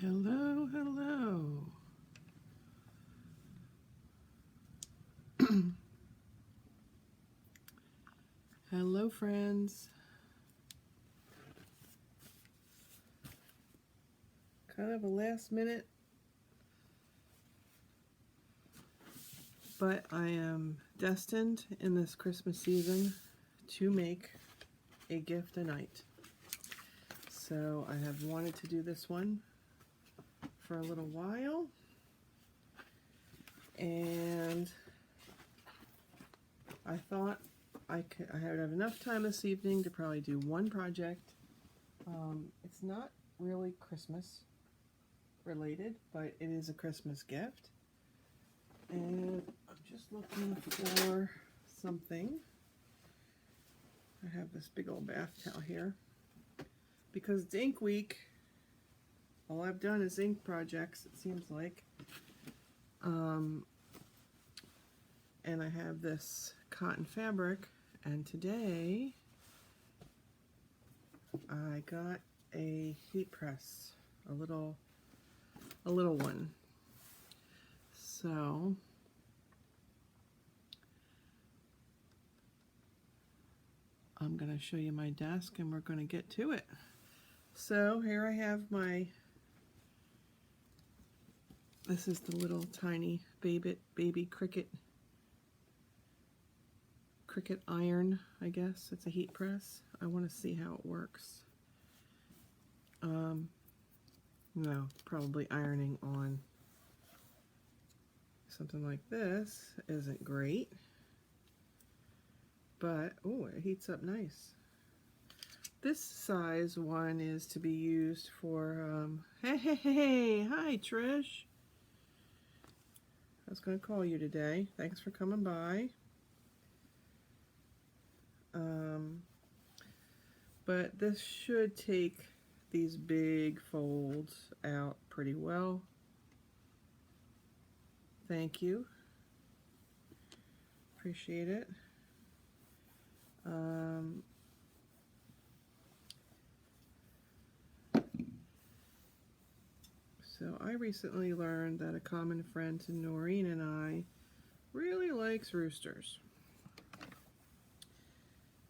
Hello, hello. Hello, friends. Kind of a last minute, but I am destined in this Christmas season to make a gift a night. So I have wanted to do this one for a little while, and I thought I had enough time this evening to probably do one project. It's not really Christmas related, but it is a Christmas gift, and I'm just looking for something. I have this big old bath towel here because it's ink week. All I've done is ink projects, it seems like. And I have this cotton fabric, and today I got a heat press, a little one. So I'm going to show you my desk and we're going to get to it. So here I have this is the little tiny baby Cricut iron, I guess. It's a heat press. I want to see how it works. No, probably ironing on something like this isn't great, but oh, it heats up nice. This size one is to be used for hey, hi Trish. I was going to call you today. Thanks for coming by. But this should take these big folds out pretty well. Thank you. Appreciate it. So I recently learned that a common friend to Noreen and I really likes Roosters.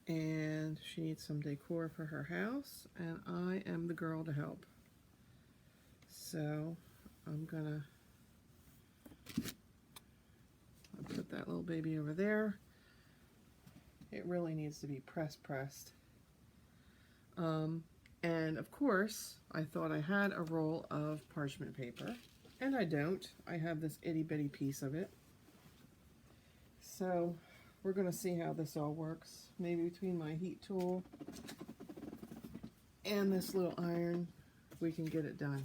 And she needs some decor for her house, and I am the girl to help. So I'm gonna put that little baby over there. It really needs to be pressed. And of course, I thought I had a roll of parchment paper, and I don't. I have this itty bitty piece of it. So we're going to see how this all works. Maybe between my heat tool and this little iron, we can get it done.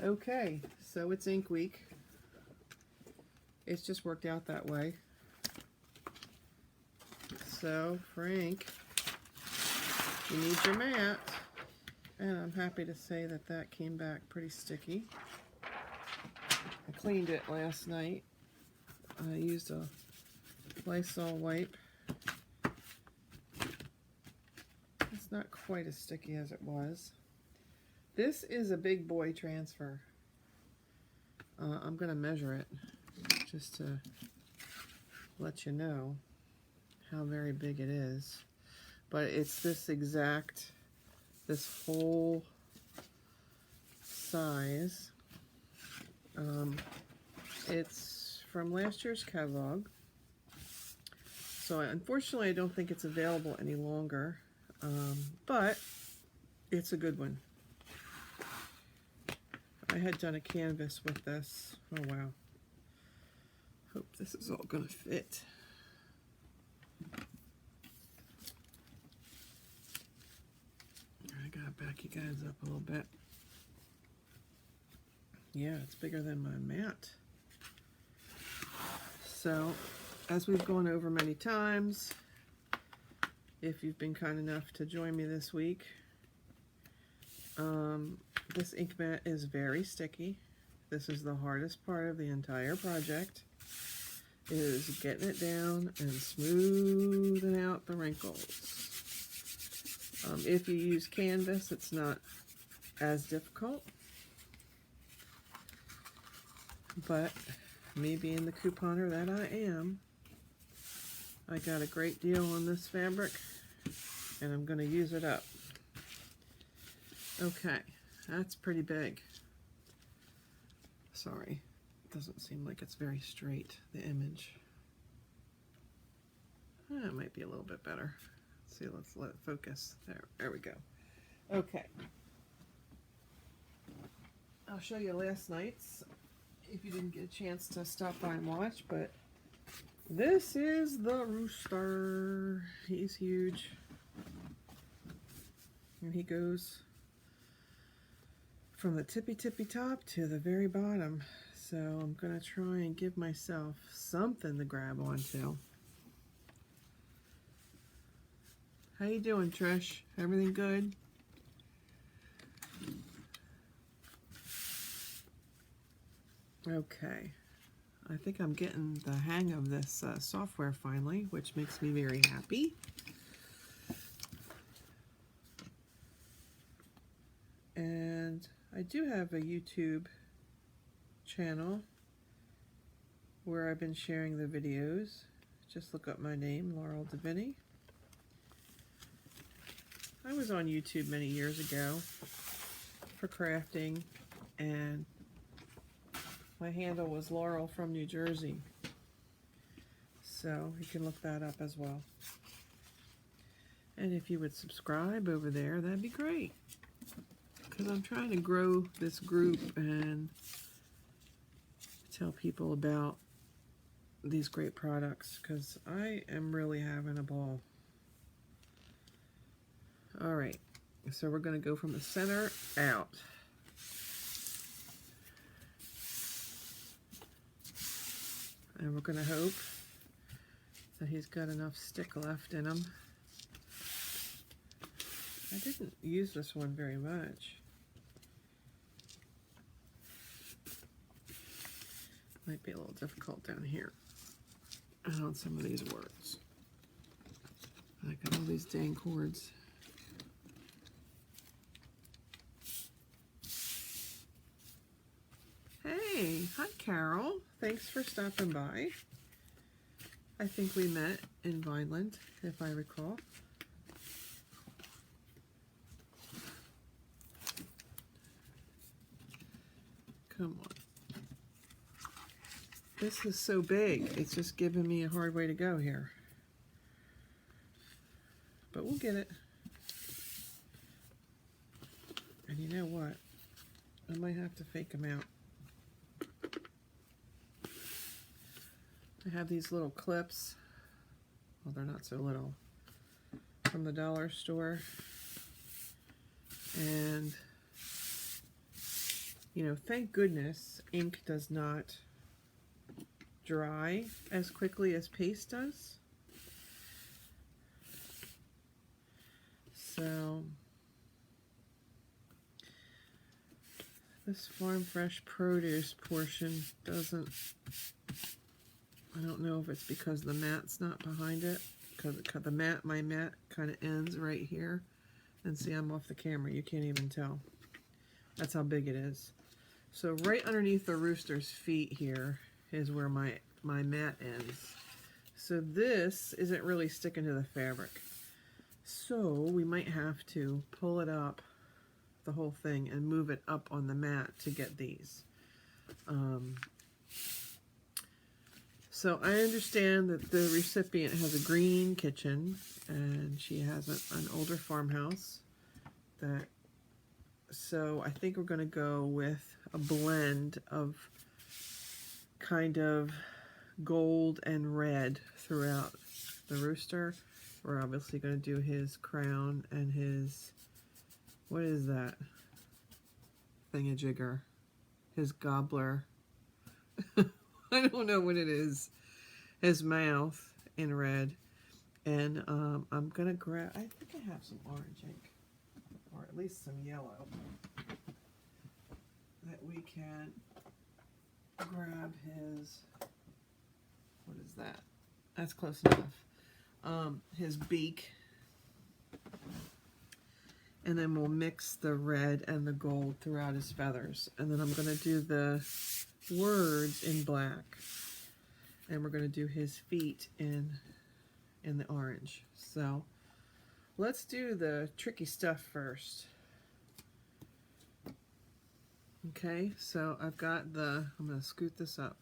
Okay, so it's ink week. It's just worked out that way. So, Frank, you need your mat. And I'm happy to say that that came back pretty sticky. I cleaned it last night. I used a Lysol wipe. It's not quite as sticky as it was. This is a big boy transfer. I'm going to measure it just to let you know how very big it is. But it's this whole size. It's from last year's catalog. So unfortunately I don't think it's available any longer, but it's a good one. I had done a canvas with this. Oh wow. Hope this is all gonna fit. I gotta back you guys up a little bit. Yeah, it's bigger than my mat. So, as we've gone over many times, if you've been kind enough to join me this week, this ink mat is very sticky. This is the hardest part of the entire project, is getting it down and smoothing out the wrinkles. If you use canvas, it's not as difficult. But me being the couponer that I am, I got a great deal on this fabric and I'm going to use it up. Okay, that's pretty big. Sorry, it doesn't seem like it's very straight, the image. It might be a little bit better. Let's see, let's let it focus. There we go. Okay. I'll show you last night's if you didn't get a chance to stop by and watch, but this is the Rooster. He's huge. And he goes from the tippy top to the very bottom. So I'm going to try and give myself something to grab onto. How you doing, Trish? Everything good? Okay. I think I'm getting the hang of this software finally, which makes me very happy. And I do have a YouTube channel where I've been sharing the videos. Just look up my name, Laurel Davini. I was on YouTube many years ago for crafting, and my handle was Laurel from New Jersey. So you can look that up as well. And if you would subscribe over there, that'd be great. Because I'm trying to grow this group and tell people about these great products, because I am really having a ball. Alright, so we're going to go from the center out. And we're going to hope that he's got enough stick left in him. I didn't use this one very much. Might be a little difficult down here and on some of these words. I got all these dang cords. Hey, hi Carol. Thanks for stopping by. I think we met in Vineland, if I recall. Come on. This is so big, it's just giving me a hard way to go here. But we'll get it. And you know what? I might have to fake them out. I have these little clips. Well, they're not so little. From the dollar store. And, you know, thank goodness ink does not dry as quickly as paste does. So this Farm Fresh Produce portion doesn't, I don't know if it's because the mat's not behind it, because my mat kind of ends right here. And see, I'm off the camera, you can't even tell. That's how big it is. So right underneath the Rooster's feet here is where my mat ends. So this isn't really sticking to the fabric. So we might have to pull it up, the whole thing, and move it up on the mat to get these. So I understand that the recipient has a green kitchen, and she has an older farmhouse. So I think we're going to go with a blend of kind of gold and red throughout the Rooster. We're obviously going to do his crown and his, what is that thingamajigger? His gobbler. I don't know what it is. His mouth in red. And I'm going to grab, I think I have some orange ink, or at least some yellow, that we can grab his, what is that? That's close enough. His beak. And then we'll mix the red and the gold throughout his feathers. And then I'm going to do the words in black. And we're going to do his feet in the orange. So let's do the tricky stuff first. Okay, so I've got I'm going to scoot this up.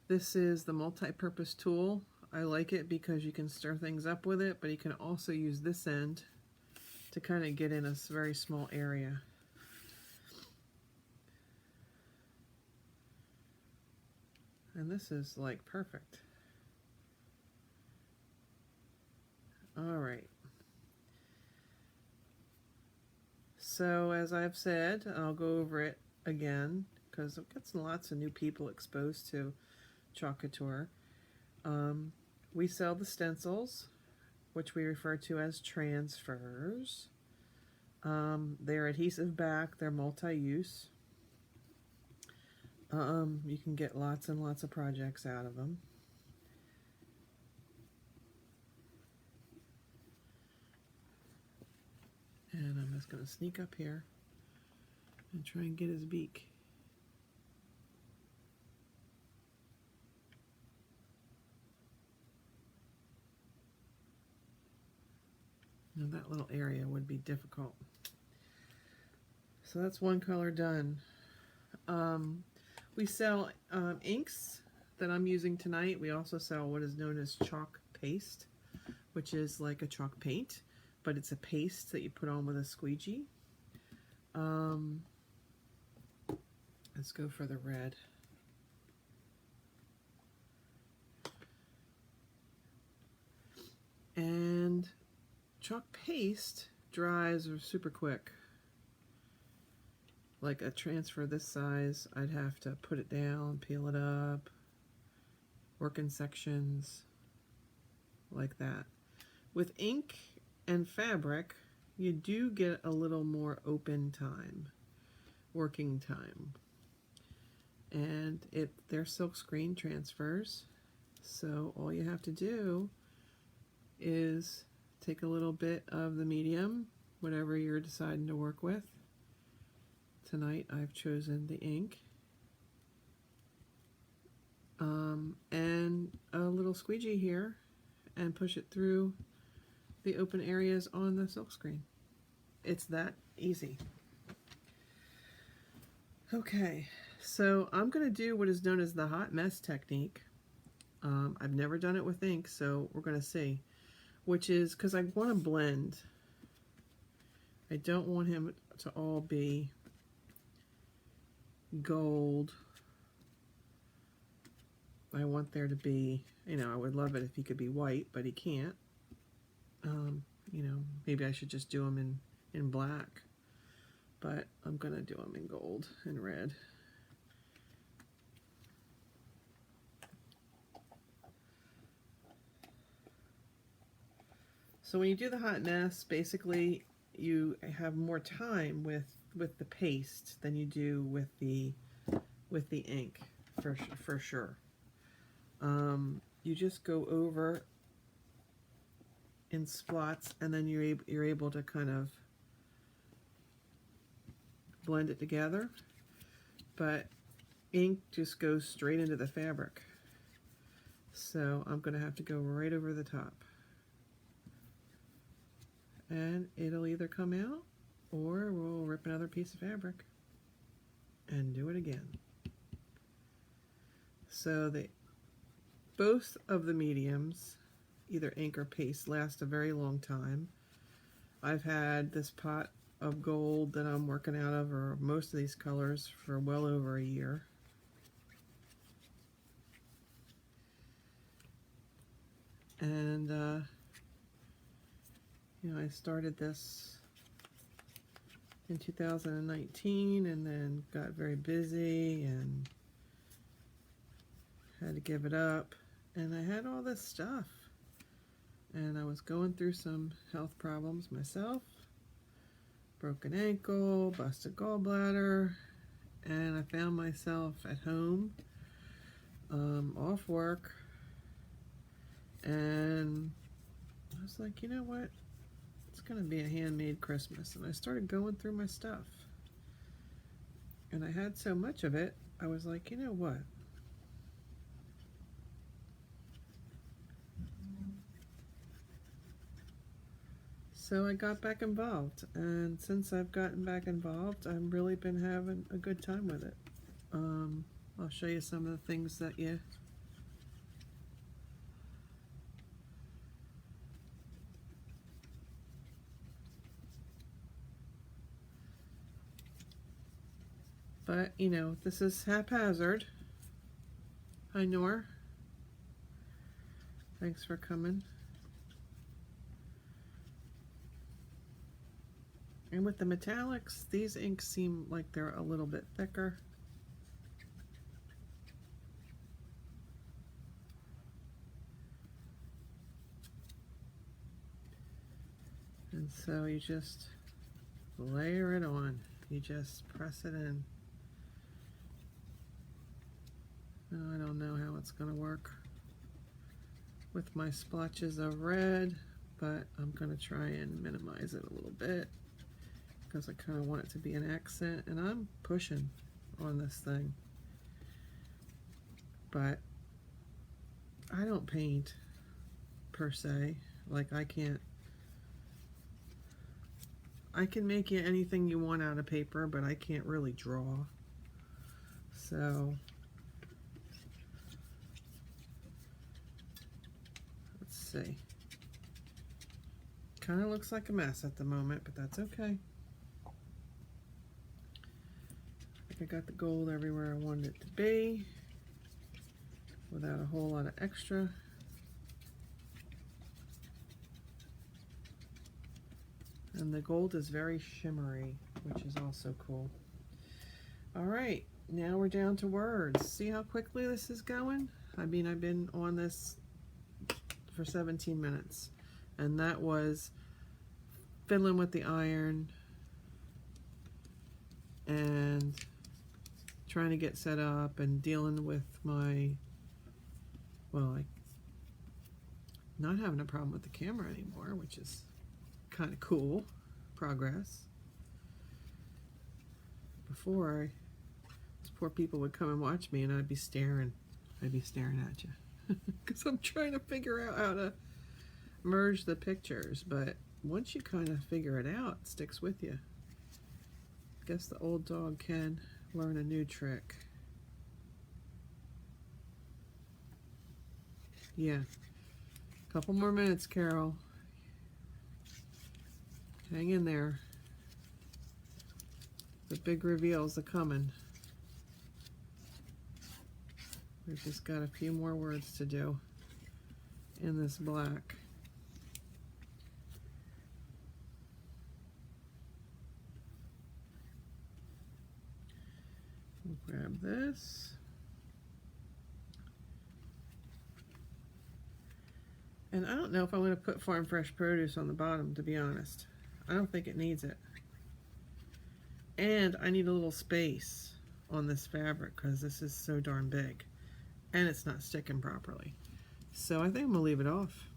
This is the multi-purpose tool. I like it because you can stir things up with it, but you can also use this end to kind of get in a very small area. And this is like perfect. All right. So as I've said, I'll go over it again because I've got lots of new people exposed to Chalk Couture. We sell the stencils, which we refer to as transfers. They're adhesive back, they're multi-use. You can get lots and lots of projects out of them. And I'm just going to sneak up here and try and get his beak. Now that little area would be difficult. So that's one color done. We sell inks that I'm using tonight. We also sell what is known as chalk paste, which is like a chalk paint, but it's a paste that you put on with a squeegee. Let's go for the red. And chalk paste dries super quick. Like a transfer this size, I'd have to put it down, peel it up, work in sections, like that. With ink and fabric, you do get a little more open time, working time. And they're silkscreen transfers, so all you have to do is take a little bit of the medium, whatever you're deciding to work with. Tonight I've chosen the ink, and a little squeegee here, and push it through the open areas on the silkscreen. It's that easy. Okay, so I'm going to do what is known as the hot mess technique. I've never done it with ink, so we're going to see. Which is because I want to blend. I don't want him to all be gold. I want there to be, I would love it if he could be white, but he can't. Maybe I should just do him in black, but I'm gonna do him in gold and red. So when you do the hot mess, basically you have more time with the paste than you do with the ink, for sure. You just go over in splots, and then you're able to kind of blend it together. But ink just goes straight into the fabric, so I'm going to have to go right over the top, and it'll either come out or we'll rip another piece of fabric and do it again. So both of the mediums, either ink or paste, last a very long time. I've had this pot of gold that I'm working out of, or most of these colors, for well over a year. And I started this in 2019 and then got very busy and had to give it up. And I had all this stuff, and I was going through some health problems myself. Broken ankle, busted gallbladder, and I found myself at home, off work, and I was like, you know what, it's gonna be a handmade Christmas. And I started going through my stuff, and I had so much of it I was like, you know what? So I got back involved, and since I've gotten back involved, I've really been having a good time with it. I'll show you some of the things that you but you know, this is haphazard. Hi Nor, thanks for coming. And with the metallics, these inks seem like they're a little bit thicker. And so you just layer it on. You just press it in. Now, I don't know how it's going to work with my splotches of red, but I'm going to try and minimize it a little bit because I kind of want it to be an accent, and I'm pushing on this thing. But I don't paint per se. Like I can make you anything you want out of paper, but I can't really draw. So let's see. Kind of looks like a mess at the moment, but that's okay. I think I got the gold everywhere I wanted it to be without a whole lot of extra. And the gold is very shimmery, which is also cool. All right, now we're down to words. See how quickly this is going? I mean, I've been on this for 17 minutes, and that was fiddling with the iron and trying to get set up and dealing with my, well, not having a problem with the camera anymore, which is kind of cool progress. Before, these poor people would come and watch me and I'd be staring at you because I'm trying to figure out how to merge the pictures, but once you kind of figure it out, it sticks with you. I guess the old dog can learn a new trick. Yeah, couple more minutes, Carol. Hang in there. The big reveals are coming. We've just got a few more words to do in this black. We'll grab this. And I don't know if I'm going to put farm fresh produce on the bottom, to be honest. I don't think it needs it. And I need a little space on this fabric because this is so darn big. And it's not sticking properly. So I think I'm going to leave it off.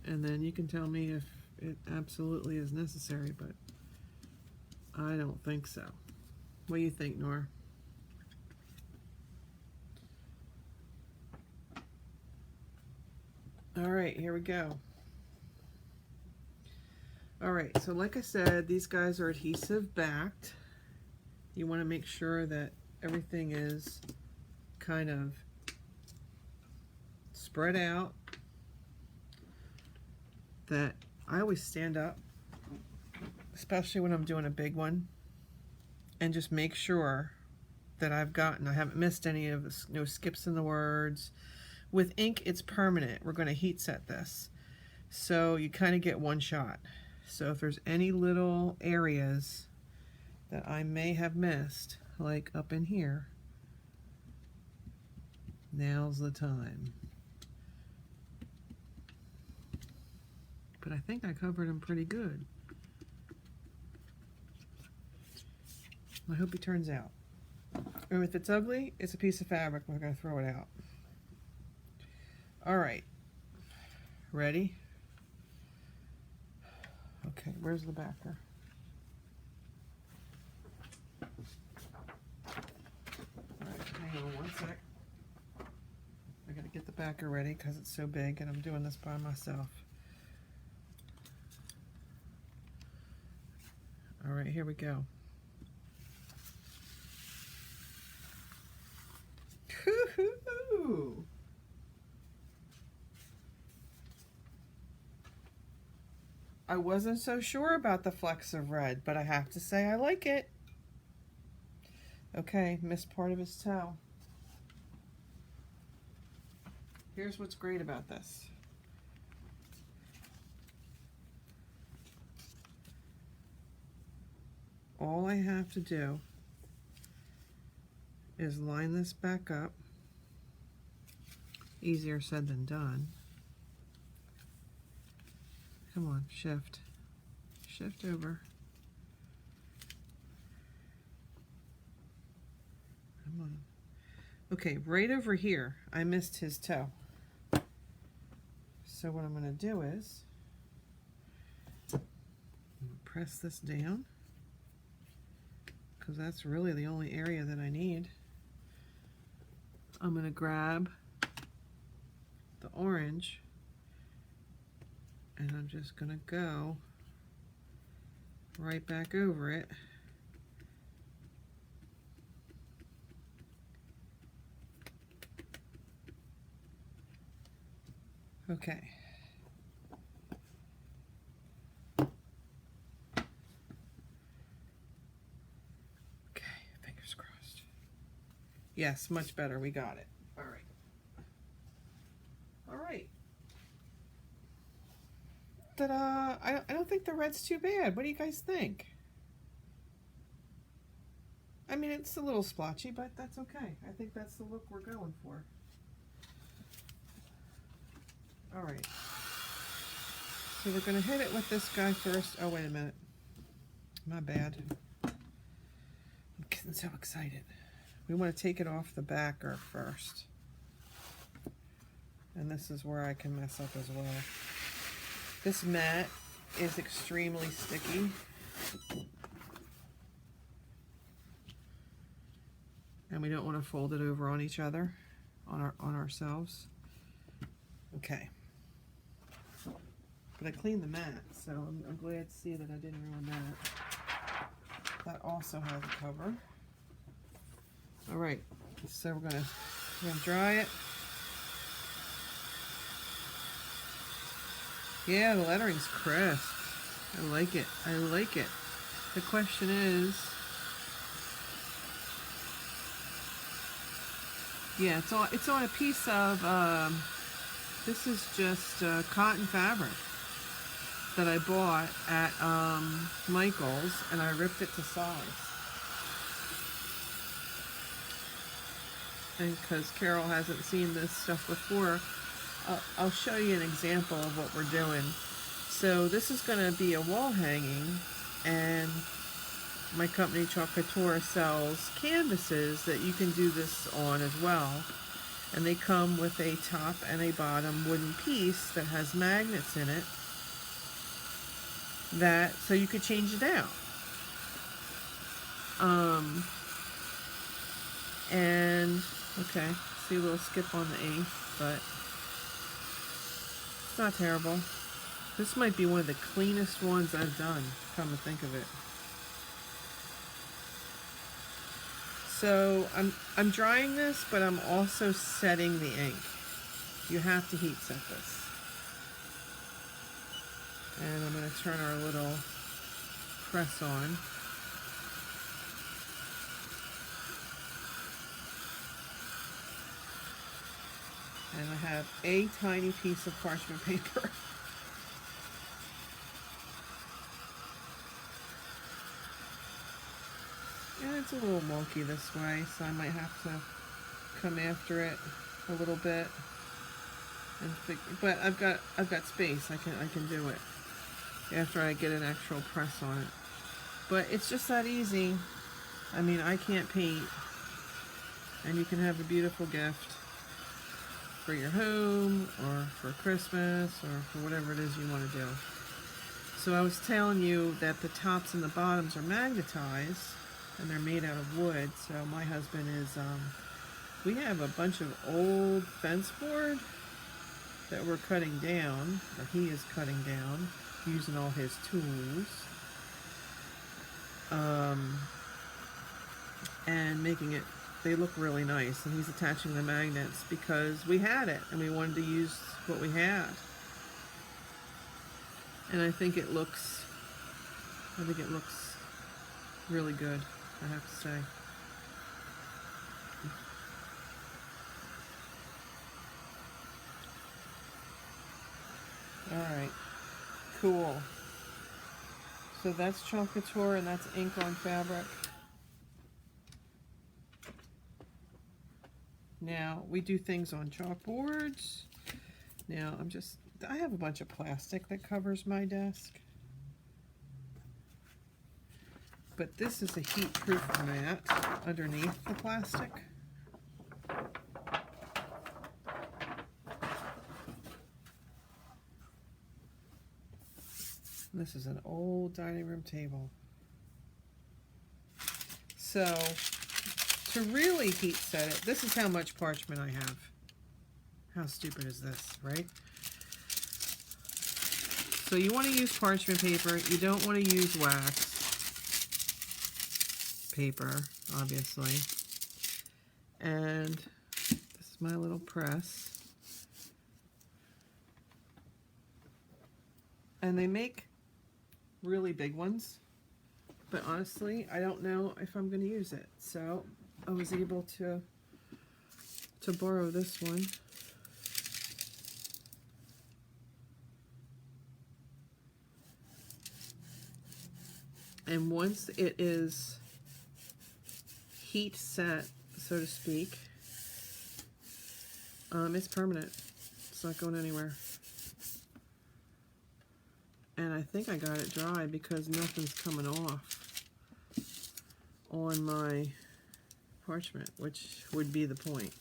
And then you can tell me if it absolutely is necessary, but I don't think so. What do you think, Nora? All right, here we go. All right, so like I said, these guys are adhesive backed. You want to make sure that everything is kind of spread out. That I always stand up, especially when I'm doing a big one, and just make sure that I haven't missed any of this, no skips in the words. With ink, it's permanent. We're going to heat set this. So you kind of get one shot. So if there's any little areas that I may have missed, like up in here, now's the time. But I think I covered them pretty good. I hope it turns out. And if it's ugly, it's a piece of fabric. We're going to throw it out. All right. Ready? Okay, where's the backer? back already because it's so big and I'm doing this by myself. All right, here we go. Woo-hoo-hoo. I wasn't so sure about the flecks of red, but I have to say I like it. Okay, missed part of his toe. Here's what's great about this. All I have to do is line this back up. Easier said than done. Come on, shift. Shift over. Come on. Okay, right over here, I missed his toe. So what I'm going to do is press this down, because that's really the only area that I need. I'm going to grab the orange and I'm just going to go right back over it. Okay. Okay, fingers crossed. Yes, much better. We got it. All right. All right. Ta-da! I don't think the red's too bad. What do you guys think? I mean, it's a little splotchy, but that's okay. I think that's the look we're going for. All right. So we're going to hit it with this guy first. Oh, wait a minute. My bad. I'm getting so excited. We want to take it off the backer first. And this is where I can mess up as well. This mat is extremely sticky. And we don't want to fold it over on each other, on ourselves. Okay. But I cleaned the mat, so I'm glad to see that I didn't ruin that. That also has a cover. All right, so we're gonna dry it. Yeah, the lettering's crisp. I like it. I like it. The question is, yeah, it's on a piece of this is just cotton fabric that I bought at Michael's, and I ripped it to size. And because Carol hasn't seen this stuff before, I'll show you an example of what we're doing. So this is going to be a wall hanging, and my company Chalk Couture sells canvases that you can do this on as well. And they come with a top and a bottom wooden piece that has magnets in it, that so you could change it out. And okay, see a little skip on the E, but it's not terrible. This might be one of the cleanest ones I've done, come to think of it. So I'm drying this, but I'm also setting the ink. You have to heat set this. And I'm going to turn our little press on. And I have a tiny piece of parchment paper. And it's a little wonky this way, so I might have to come after it a little bit. But I've got space. I can do it after I get an actual press on it. But it's just that easy. I mean, I can't paint, and you can have a beautiful gift for your home, or for Christmas, or for whatever it is you want to do. So I was telling you that the tops and the bottoms are magnetized, and they're made out of wood. So my husband is We have a bunch of old fence board that we're cutting down, or he is cutting down, using all his tools. And making it, they look really nice, and he's attaching the magnets because we had it and we wanted to use what we had. And I think it looks really good, I have to say. Alright, cool. So that's Chalk Couture, and that's ink on fabric. Now, we do things on chalkboards. Now, I have a bunch of plastic that covers my desk. But this is a heat-proof mat underneath the plastic. This is an old dining room table. So, to really heat set it, this is how much parchment I have. How stupid is this, right? So you want to use parchment paper. You don't want to use wax paper, obviously. And this is my little press. And they make really big ones, but honestly, I don't know if I'm going to use it. So I was able to borrow this one. And once it is heat set, so to speak, it's permanent. It's not going anywhere. And I think I got it dry because nothing's coming off on my parchment, which would be the point.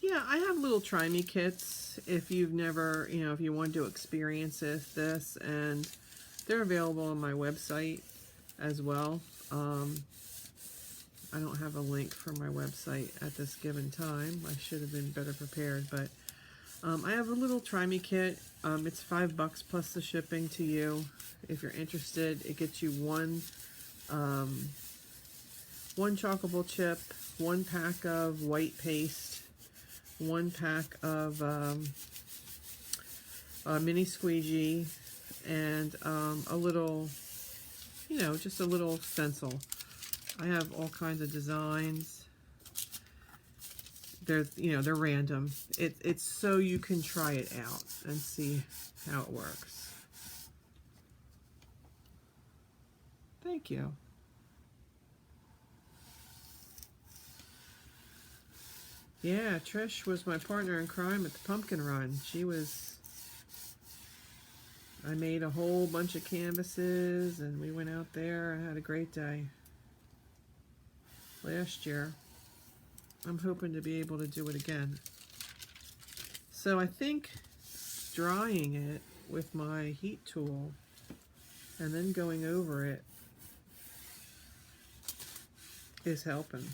Yeah, I have little try me kits if you've never, if you want to experience this, and they're available on my website as well. I don't have a link for my website at this given time. I should have been better prepared, but I have a little try me kit. It's $5 plus the shipping to you. If you're interested, it gets you one chalkable chip, one pack of white paste, one pack of mini squeegee, and a little, just a little stencil. I have all kinds of designs. They're random. It's so you can try it out and see how it works. Thank you. Yeah, Trish was my partner in crime at the pumpkin run. I made a whole bunch of canvases and we went out there and had a great day last year. I'm hoping to be able to do it again. So I think drying it with my heat tool and then going over it is helping.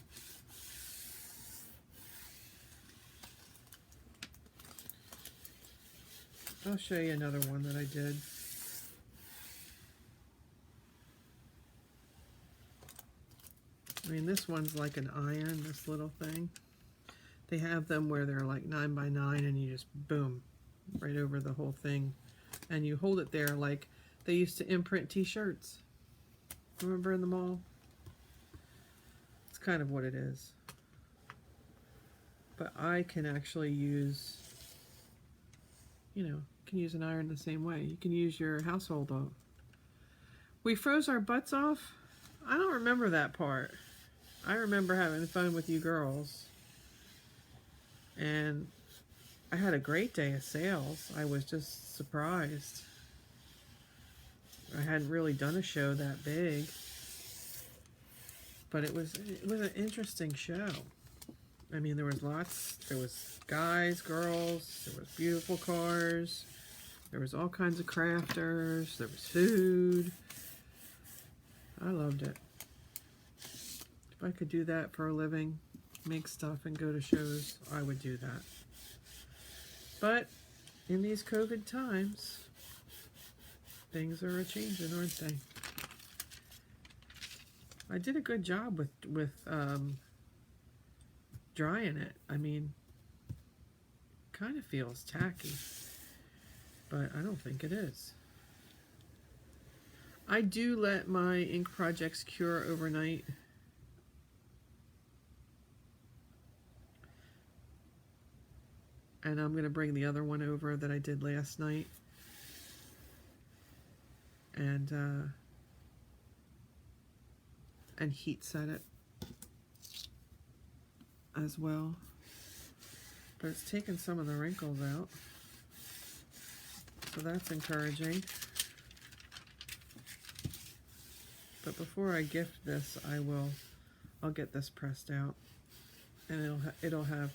I'll show you another one that I did. I mean, this one's like an iron, this little thing. They have them where they're like 9 by 9 and you just boom, right over the whole thing. And you hold it there like they used to imprint t-shirts. Remember in the mall? It's kind of what it is. But I can actually use, can use an iron the same way. You can use your household oil. We froze our butts off. I don't remember that part. I remember having fun with you girls. And I had a great day of sales. I was just surprised. I hadn't really done a show that big. But it was an interesting show. I mean, there was guys, girls, there was beautiful cars. There was all kinds of crafters. There was food. I loved it. If I could do that for a living, make stuff and go to shows, I would do that. But in these COVID times, things are a-changing, aren't they? I did a good job with drying it. I mean, kind of feels tacky, but I don't think it is. I do let my ink projects cure overnight. And I'm going to bring the other one over that I did last night. And heat set it as well. But it's taken some of the wrinkles out. So that's encouraging. But before I gift this, I'll get this pressed out, and it'll have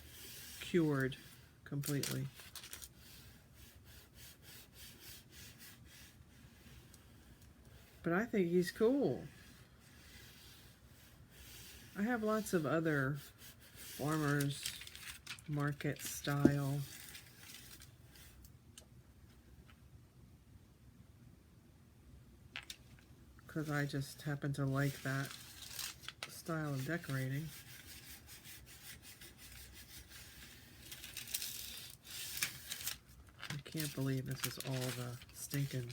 cured completely. But I think he's cool. I have lots of other farmers market style because I just happen to like that style of decorating. I can't believe this is all the stinking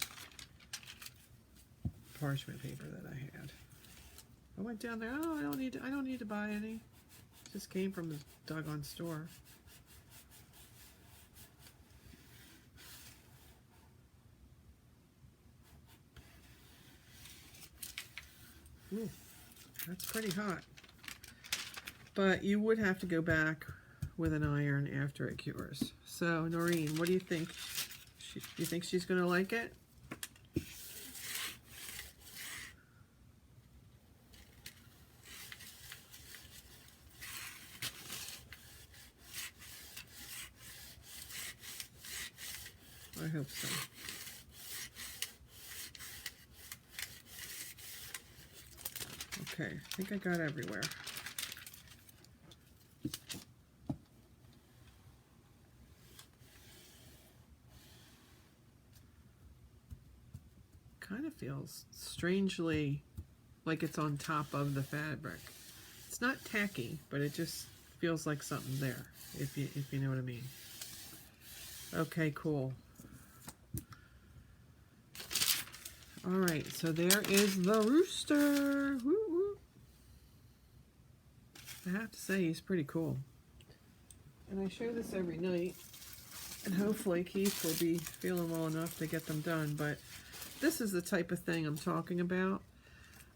parchment paper that I had. I went down there, oh, I don't need to buy any. It just came from the doggone store. Ooh, that's pretty hot. But you would have to go back with an iron after it cures. So, Noreen, what do you think? Do you think she's going to like it? I hope so. Okay, I think I got everywhere. Kind of feels strangely like it's on top of the fabric. It's not tacky, but it just feels like something there, if you know what I mean. Okay, cool. All right, so there is the Rooster. Woo woo. I have to say, he's pretty cool. And I show this every night, and hopefully Keith will be feeling well enough to get them done. But this is the type of thing I'm talking about.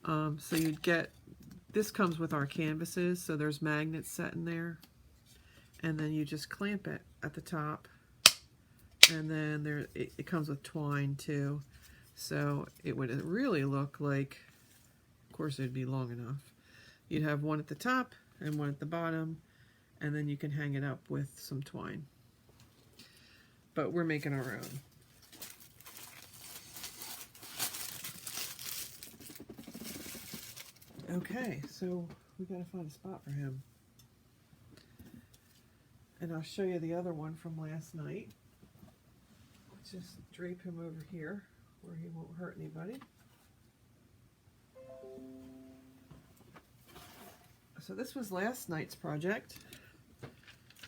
So you'd get, this comes with our canvases, so there's magnets set in there. And then you just clamp it at the top. And then it comes with twine too. So it would really look like, of course it'd be long enough. You'd have one at the top and one at the bottom, and then you can hang it up with some twine. But we're making our own. Okay, so we gotta find a spot for him. And I'll show you the other one from last night. Let's just drape him over here where he won't hurt anybody. So this was last night's project.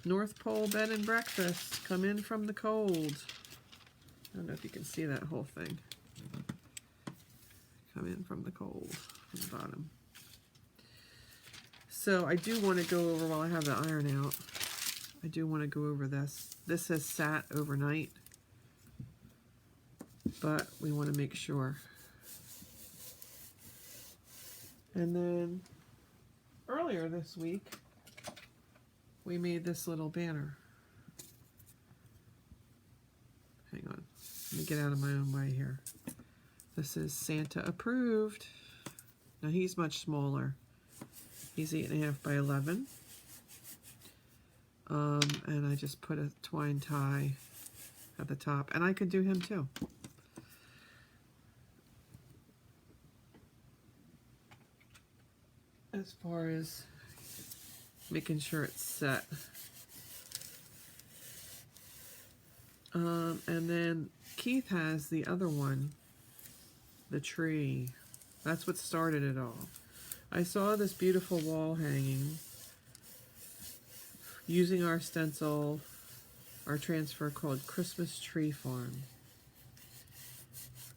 North Pole bed and breakfast. Come in from the cold. I don't know if you can see that whole thing. Come in from the cold from the bottom. So I do want to go over, while I have the iron out, I do want to go over this. This has sat overnight, but we want to make sure. And then earlier this week, we made this little banner. Hang on, let me get out of my own way here. This is Santa approved. Now he's much smaller. He's 8.5 by 11. And I just put a twine tie at the top. And I could do him too. As far as making sure it's set. And then Keith has the other one, the tree. That's what started it all. I saw this beautiful wall hanging using our stencil, our transfer called Christmas Tree Farm.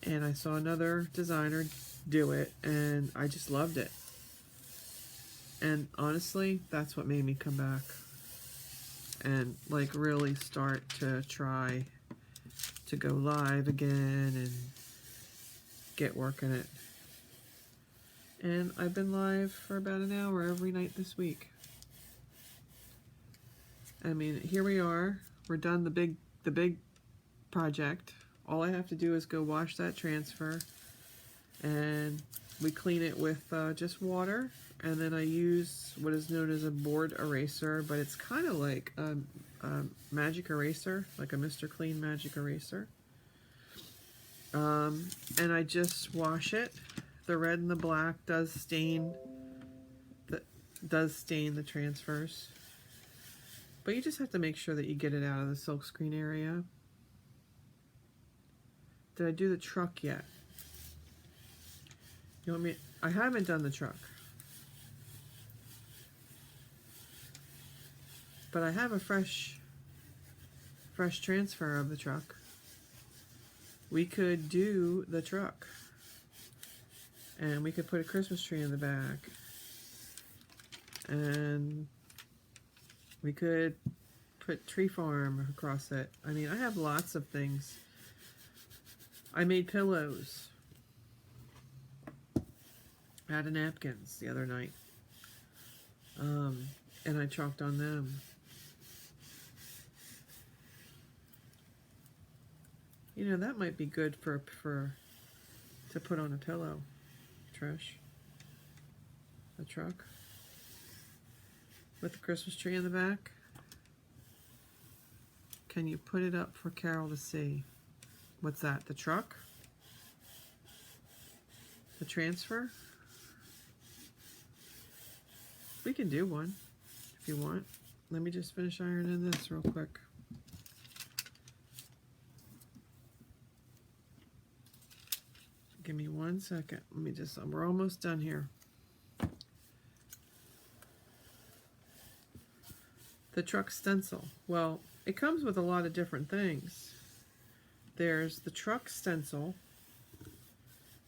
And I saw another designer do it, and I just loved it. And honestly, that's what made me come back and like really start to try to go live again and get working it. And I've been live for about an hour every night this week. I mean, here we are. We're done the big project. All I have to do is go wash that transfer, and we clean it with just water. And then I use what is known as a board eraser, but it's kind of like a magic eraser, like a Mr. Clean magic eraser. And I just wash it. The red and the black does stain the transfers. But you just have to make sure that you get it out of the silk screen area. Did I do the truck yet? You want me? I haven't done the truck. But I have a fresh transfer of the truck. We could do the truck. And we could put a Christmas tree in the back. And we could put Tree Farm across it. I mean, I have lots of things. I made pillows out of napkins the other night. And I chalked on them. You know, that might be good to put on a pillow, Trish. A truck with the Christmas tree in the back. Can you put it up for Carol to see? What's that? The truck? The transfer? We can do one if you want. Let me just finish ironing this real quick. Give me 1 second. Let me just, we're almost done here. The truck stencil. Well, it comes with a lot of different things. There's the truck stencil.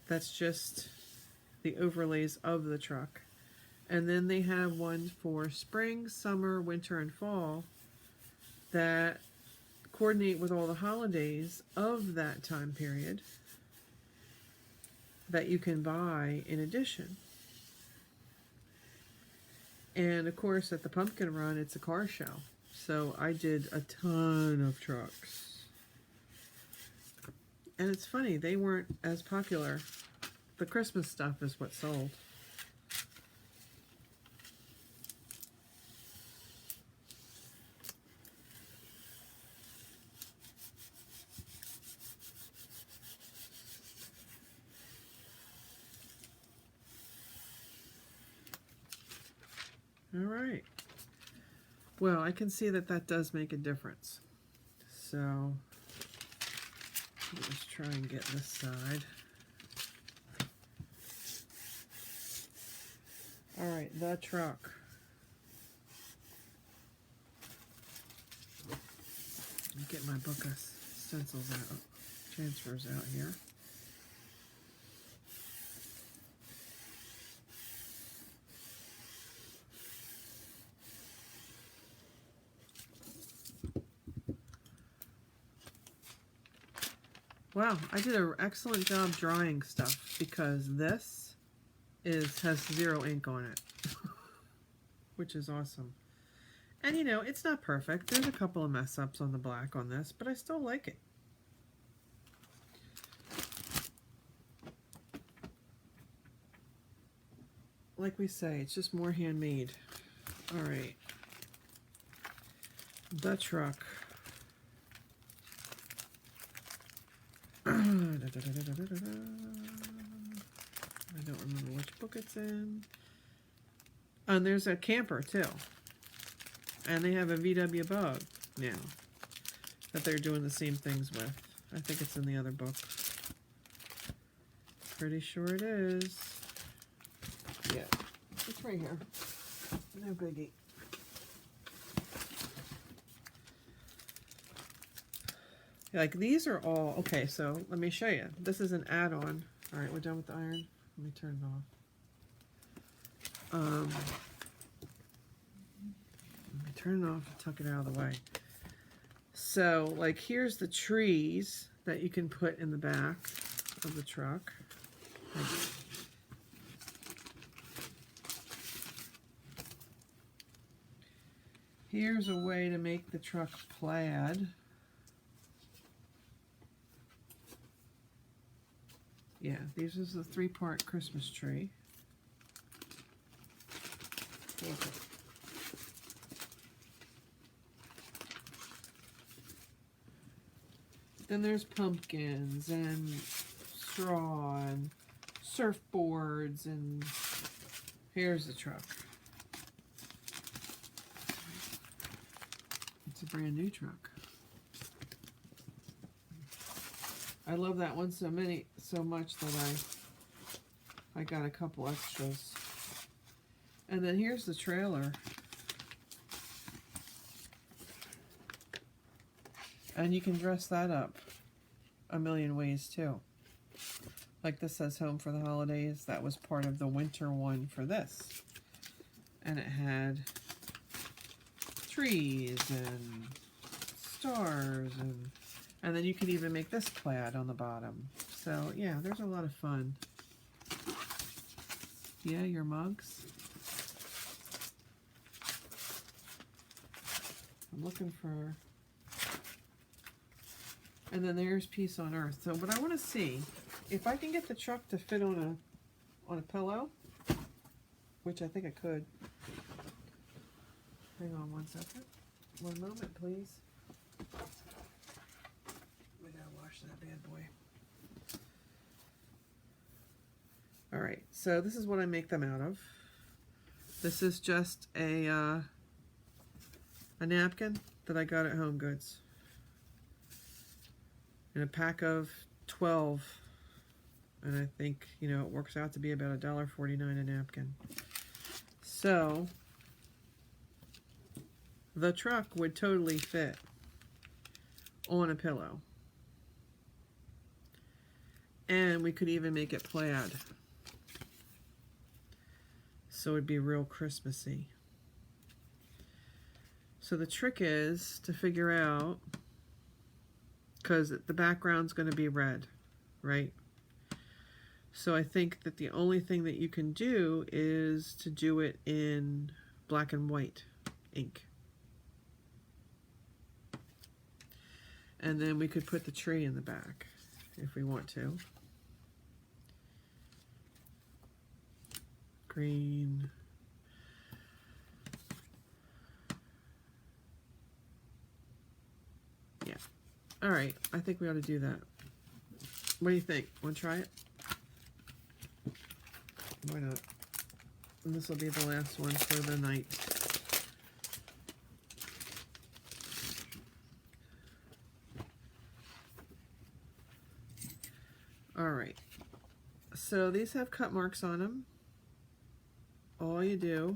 That's just the overlays of the truck. And then they have one for spring, summer, winter, and fall that coordinate with all the holidays of that time period that you can buy in addition. And of course at the pumpkin run it's a car show, so I did a ton of trucks. And it's funny, they weren't as popular. The Christmas stuff is what sold. All right. Well, I can see that that does make a difference. So, let's try and get this side. All right, the truck. Get my book of stencils out, transfers out here. Wow, I did an excellent job drawing stuff because this has 0 ink on it, which is awesome. And you know, it's not perfect. There's a couple of mess ups on the black on this, but I still like it. Like we say, it's just more handmade. All right, the truck. I don't remember which book it's in. And there's a camper too. And they have a VW Bug now that they're doing the same things with. I think it's in the other book. Pretty sure it is. Yeah, it's right here. No biggie. Like these are all, okay, so let me show you. This is an add-on. All right, we're done with the iron. Let me turn it off. Let me turn it off and tuck it out of the way. So, like, here's the trees that you can put in the back of the truck. Here's a way to make the truck plaid. Yeah, this is the 3-part Christmas tree. Then there's pumpkins and straw and surfboards, and here's the truck. It's a brand new truck. I love that one so much that I got a couple extras. And then here's the trailer. And you can dress that up a million ways too. Like this says Home for the Holidays. That was part of the winter one for this. And it had trees and stars, and then you could even make this plaid on the bottom. So yeah, there's a lot of fun. Yeah, your mugs. I'm looking for... And then there's Peace on Earth. So what I want to see, if I can get the truck to fit on a pillow, which I think I could. Hang on one second. One moment, please. We gotta wash that bad boy. Alright, so this is what I make them out of. This is just a napkin that I got at Home Goods. In a pack of 12. And I think, you know, it works out to be about $1.49 a napkin. So, the truck would totally fit on a pillow. And we could even make it plaid. So it'd be real Christmassy. So the trick is to figure out, because the background's going to be red, right? So I think that the only thing that you can do is to do it in black and white ink. And then we could put the tree in the back if we want to. Green. Yeah. All right, I think we ought to do that. What do you think? Want to try it? Why not? And this will be the last one for the night. All right. So these have cut marks on them. All you do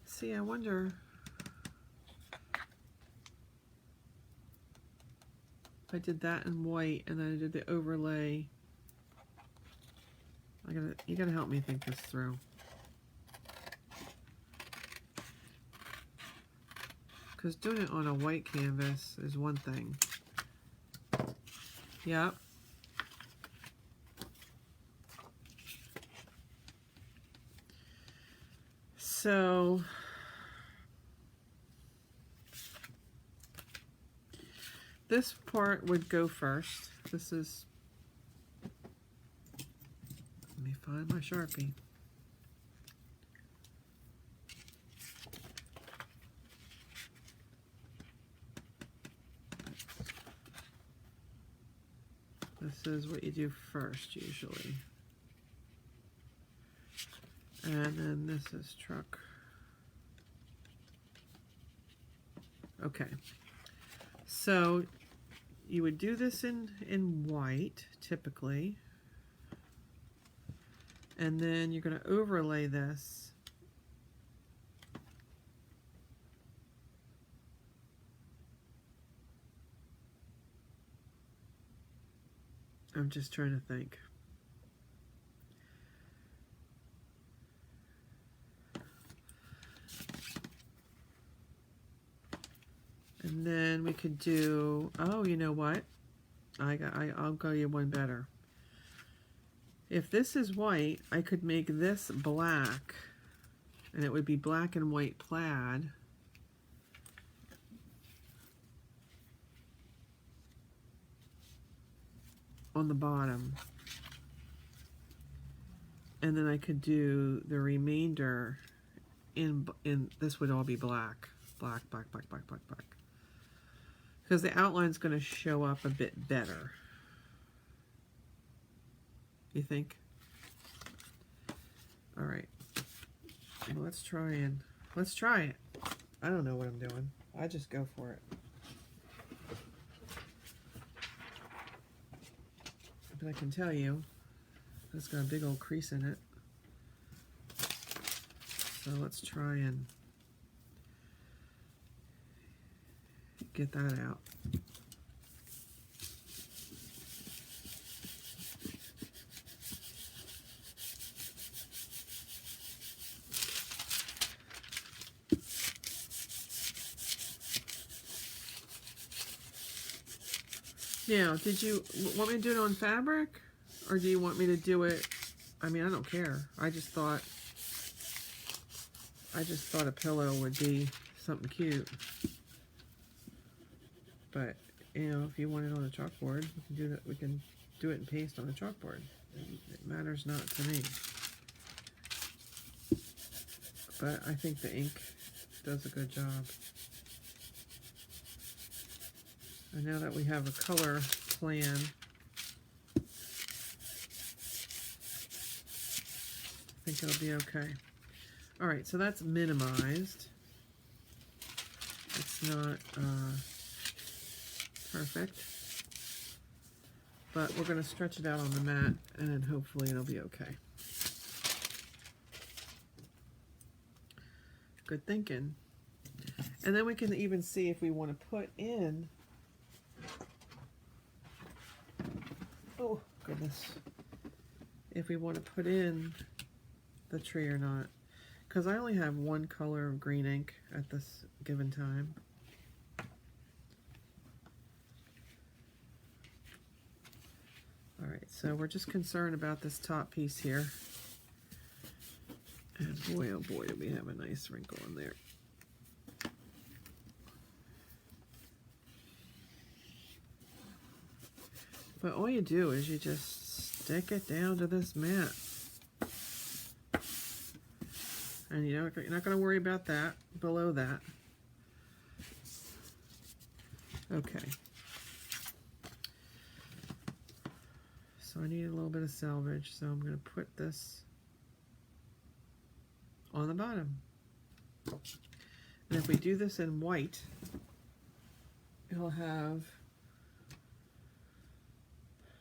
see, I wonder if I did that in white and then I did the overlay. You gotta help me think this through. Because doing it on a white canvas is one thing. Yep. So this part would go first. This is, let me find my Sharpie. This is what you do first usually. And then this is truck. Okay. So you would do this in white typically. And then you're going to overlay this I'm just trying to think. And then we could do, oh, you know what? I'll go you one better. If this is white, I could make this black, and it would be black and white plaid. On the bottom. And then I could do the remainder in this would all be black. Black. Because the outline's going to show up a bit better. You think? All right. Well, let's try it. I don't know what I'm doing. I just go for it. But I can tell you, it's got a big old crease in it. So let's try and get that out. Now, did you want me to do it on fabric, or do you want me to do it? I mean, I don't care. I just thought a pillow would be something cute. But you know, if you want it on a chalkboard, we can do that. We can do it in paste on a chalkboard. It matters not to me. But I think the ink does a good job. And now that we have a color plan, I think it'll be okay. All right, so that's minimized. It's not perfect, but we're going to stretch it out on the mat, and then hopefully it'll be okay. Good thinking. And then we can even see if we want to put in, oh goodness, if we want to put in the tree or not, because I only have one color of green ink at this given time. All right, so we're just concerned about this top piece here. And boy, oh boy, do we have a nice wrinkle in there. But all you do is you just stick it down to this mat. And you're not going to worry about that, below that. Okay. So I need a little bit of salvage, so I'm going to put this on the bottom. And if we do this in white, it'll have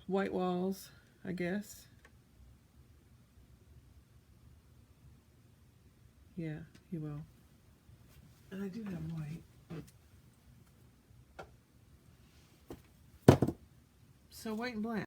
white walls, I guess. Yeah, he will. And I do have white. So white and black.